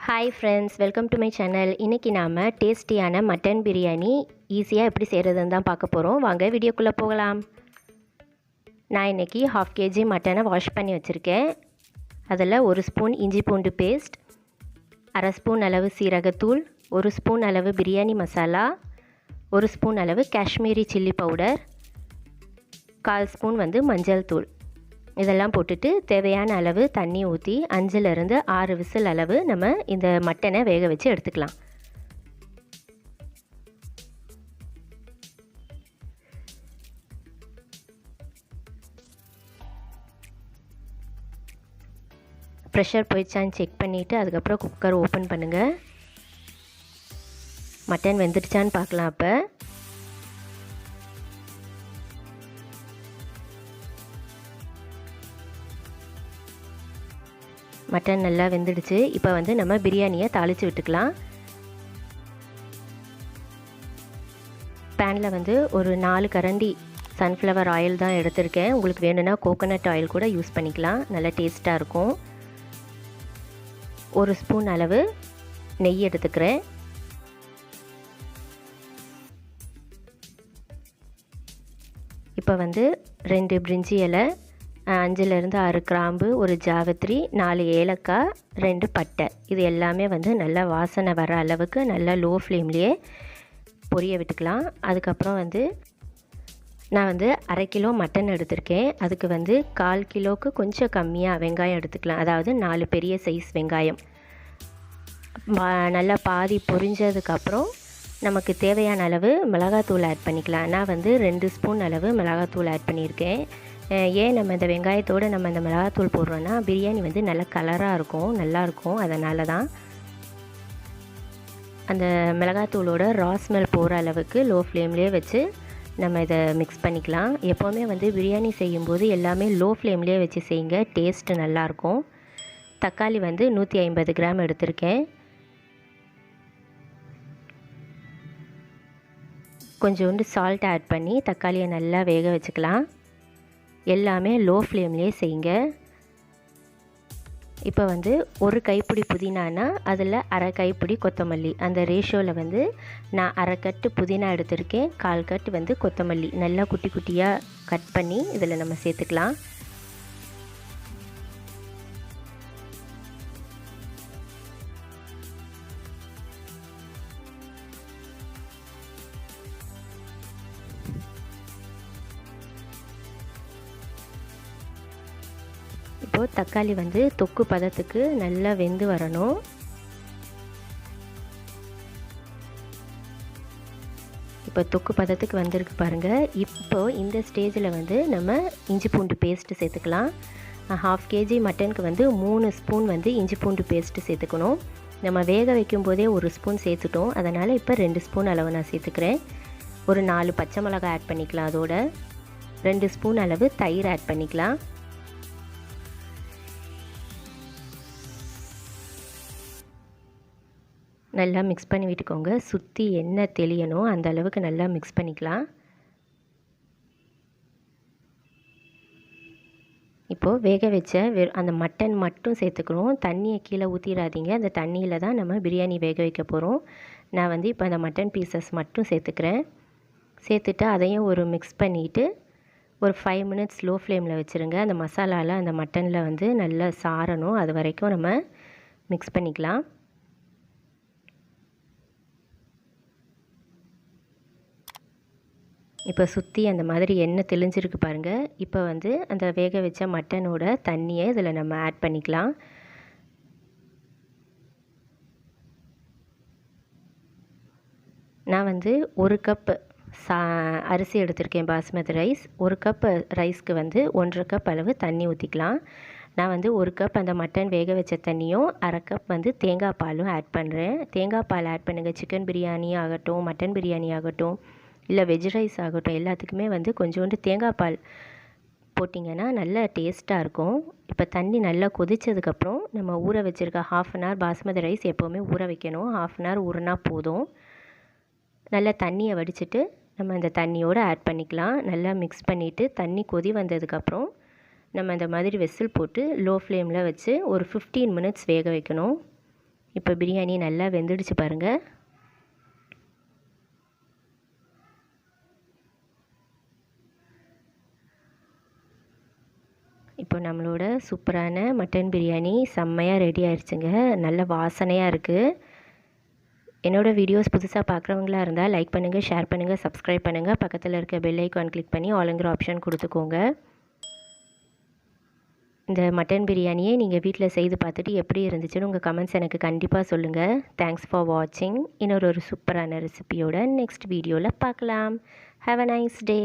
Hi friends, welcome to my channel. இன்றைக்கி நாம் டேஸ்டியான மட்டன் பிரியாணி ஈஸியாக எப்படி செய்கிறதுன்னு தான் பார்க்க போகிறோம். வாங்க வீடியோக்குள்ளே போகலாம். நான் இன்றைக்கி 1/2 kg மட்டனை வாஷ் பண்ணி வச்சுருக்கேன். அதில் 1 ஸ்பூன் இஞ்சி பூண்டு பேஸ்ட், 1/2 ஸ்பூன் அளவு சீரகத்தூள், 1 ஸ்பூன் அளவு பிரியாணி மசாலா, 1 ஸ்பூன் அளவு காஷ்மீரி சில்லி பவுடர், 1/4 ஸ்பூன் மஞ்சள் தூள், இதெல்லாம் போட்டுட்டு தேவையான அளவு தண்ணி ஊற்றி 5லேருந்து 6 விசில் அளவு நம்ம இந்த மட்டனை வேக வச்சு எடுத்துக்கலாம். ப்ரெஷர் போயிடுச்சான்னு செக் பண்ணிவிட்டு அதுக்கப்புறம் குக்கர் ஓப்பன் பண்ணுங்கள். மட்டன் வெந்துடுச்சான்னு பார்க்கலாம். அப்போ மட்டன் நல்லா வெந்துடுச்சு. இப்போ நம்ம பிரியாணியை தாளித்து விட்டுக்கலாம். பேனில் ஒரு 4 கரண்டி சன்ஃப்ளவர் ஆயில் தான் எடுத்திருக்கேன். உங்களுக்கு வேணும்னா கோகோனட் ஆயில் கூட யூஸ் பண்ணிக்கலாம், நல்லா டேஸ்ட்டாக இருக்கும். 1 ஸ்பூன் அளவு நெய் எடுத்துக்கிறேன். இப்போ 2 பிரிஞ்சி இலை, 5லேருந்து 6 கிராம்பு, 1 ஜாவத்திரி, 4 ஏலக்காய், 2 பட்டை, இது எல்லாமே நல்லா வாசனை வர அளவுக்கு நல்லா லோ ஃப்ளேம்லேயே பொரிய விட்டுக்கலாம். அதுக்கப்புறம் நான் 1/2 கிலோ மட்டன் எடுத்திருக்கேன். அதுக்கு 1/4 கிலோவுக்கு கொஞ்சம் கம்மியாக வெங்காயம் எடுத்துக்கலாம். அதாவது 4 பெரிய சைஸ் வெங்காயம் நல்லா பாதி பொரிஞ்சதுக்கப்புறம் நமக்கு தேவையான அளவு மிளகாத்தூள் ஆட் பண்ணிக்கலாம். நான் 2 ஸ்பூன் அளவு மிளகாத்தூள் ஆட் பண்ணியிருக்கேன். ஏன் நம்ம இந்த வெங்காயத்தோடு நம்ம இந்த மிளகாத்தூள் போடுறோன்னா பிரியாணி நல்ல கலராக இருக்கும், நல்லாயிருக்கும். அதனால தான் அந்த மிளகாத்தூளோட ரா ஸ்மெல் போகிற அளவுக்கு லோ ஃப்ளேம்லேயே வச்சு நம்ம இதை மிக்ஸ் பண்ணிக்கலாம். எப்போவுமே பிரியாணி செய்யும்போது எல்லாமே லோ ஃப்ளேம்லேயே வச்சு செய்யுங்க, டேஸ்ட்டு நல்லாயிருக்கும். தக்காளி 150 கிராம் எடுத்திருக்கேன். கொஞ்சோண்டு சால்ட் ஆட் பண்ணி தக்காளியை நல்லா வேக வச்சுக்கலாம். எல்லாமே லோ ஃப்ளேம்லேயே செய்யுங்க. இப்போ 1 கைப்பிடி புதினானா அதில் 1/2 கைப்பிடி கொத்தமல்லி, அந்த ரேஷியோவில் நான் 1/2 கட்டு புதினா எடுத்திருக்கேன். 1/4 கட்டு கொத்தமல்லி நல்லா குட்டி குட்டியாக கட் பண்ணி இதில் நம்ம சேர்த்துக்கலாம். இப்போது தக்காளி தொக்கு பதத்துக்கு நல்லா வெந்து வரணும். இப்போ தொக்கு பதத்துக்கு வந்திருக்கு பாருங்கள். இப்போது இந்த ஸ்டேஜில் நம்ம இஞ்சி பூண்டு பேஸ்ட்டு சேர்த்துக்கலாம். 1/2 kg மட்டனுக்கு 3 ஸ்பூன் இஞ்சி பூண்டு பேஸ்ட்டு சேர்த்துக்கணும். நம்ம வேக வைக்கும் போதே 1 ஸ்பூன் சேர்த்துட்டோம், அதனால் இப்போ 2 ஸ்பூன் அளவு நான் சேர்த்துக்கிறேன். ஒரு 4 பச்சை மிளகாய் ஆட் பண்ணிக்கலாம். அதோட 2 ஸ்பூன் அளவு தயிர் ஆட் பண்ணிக்கலாம். நல்லா மிக்ஸ் பண்ணி விட்டுக்கோங்க. சுற்றி எண்ணெய் தெளியணும் அந்த அளவுக்கு நல்லா மிக்ஸ் பண்ணிக்கலாம். இப்போது வேக வச்ச அந்த மட்டன் மட்டும் சேர்த்துக்கிறோம். தண்ணியை கீழே ஊற்றிடாதீங்க, அந்த தண்ணியில் தான் நம்ம பிரியாணி வேக வைக்க போகிறோம். நான் இப்போ அந்த மட்டன் பீசஸ் மட்டும் சேர்த்துக்கிறேன். சேர்த்துட்டு அதையும் ஒரு மிக்ஸ் பண்ணிவிட்டு ஒரு 5 மினிட்ஸ் லோ ஃப்ளேமில் வச்சுருங்க. அந்த மசாலாவில் அந்த மட்டனில் நல்லா சாரணும், அது வரைக்கும் நம்ம மிக்ஸ் பண்ணிக்கலாம். இப்போ சுற்றி அந்த மாதிரி எண்ணெய் தெளிஞ்சிருக்கு பாருங்கள். இப்போ அந்த வேக வச்ச மட்டனோட தண்ணியை இதில் நம்ம ஆட் பண்ணிக்கலாம். நான் 1 கப் அரிசி எடுத்திருக்கேன், பாஸ்மதி ரைஸ். 1 கப் ரைஸ்க்கு 1/2 கப் அளவு தண்ணி ஊற்றிக்கலாம். நான் 1 கப் அந்த மட்டன் வேக வச்ச தண்ணியும் 1/2 கப் தேங்காய் பாலும் ஆட் பண்ணுறேன். தேங்காய் பால் ஆட் பண்ணுங்கள். சிக்கன் பிரியாணி ஆகட்டும், மட்டன் பிரியாணி ஆகட்டும், இல்லை வெஜ் ரைஸ் ஆகட்டும், எல்லாத்துக்குமே கொஞ்சோண்டு தேங்காய் பால் போட்டிங்கன்னா நல்ல டேஸ்ட்டாக இருக்கும். இப்போ தண்ணி நல்லா கொதித்ததுக்கப்புறம் நம்ம ஊற வச்சுருக்க 1/2 அன் ஹவர் பாஸ்மதி ரைஸ் எப்போவுமே ஊற வைக்கணும். 1/2 அன் ஹவர் ஊறினா போதும். நல்லா தண்ணியை வடிச்சிட்டு நம்ம அந்த தண்ணியோடு ஆட் பண்ணிக்கலாம். நல்லா மிக்ஸ் பண்ணிவிட்டு தண்ணி கொதி வந்ததுக்கப்புறம் நம்ம இந்த மாதிரி விசில் போட்டு லோ ஃப்ளேமில் வச்சு ஒரு 15 மினிட்ஸ் வேக வைக்கணும். இப்போ பிரியாணி நல்லா வெந்துடுச்சு பாருங்கள். இப்போ நம்மளோட சூப்பரான மட்டன் பிரியாணி செம்மையாக ரெடி ஆயிடுச்சுங்க. நல்ல வாசனையாக இருக்குது. என்னோடய வீடியோஸ் புதுசாக பார்க்குறவங்களா இருந்தால் லைக் பண்ணுங்கள், ஷேர் பண்ணுங்கள், சப்ஸ்கிரைப் பண்ணுங்கள். பக்கத்தில் இருக்க பெல் ஐக்கான் கிளிக் பண்ணி ஆளுங்கிற ஆப்ஷன் கொடுத்துக்கோங்க. இந்த மட்டன் பிரியாணியை நீங்கள் வீட்டில் செய்து பார்த்துட்டு எப்படி இருந்துச்சுன்னு உங்கள் கமெண்ட்ஸ் எனக்கு கண்டிப்பாக சொல்லுங்கள். தேங்க்ஸ் ஃபார் வாட்சிங். இன்னொரு சூப்பரான ரெசிபியோட நெக்ஸ்ட் வீடியோவில் பார்க்கலாம். Have a nice day.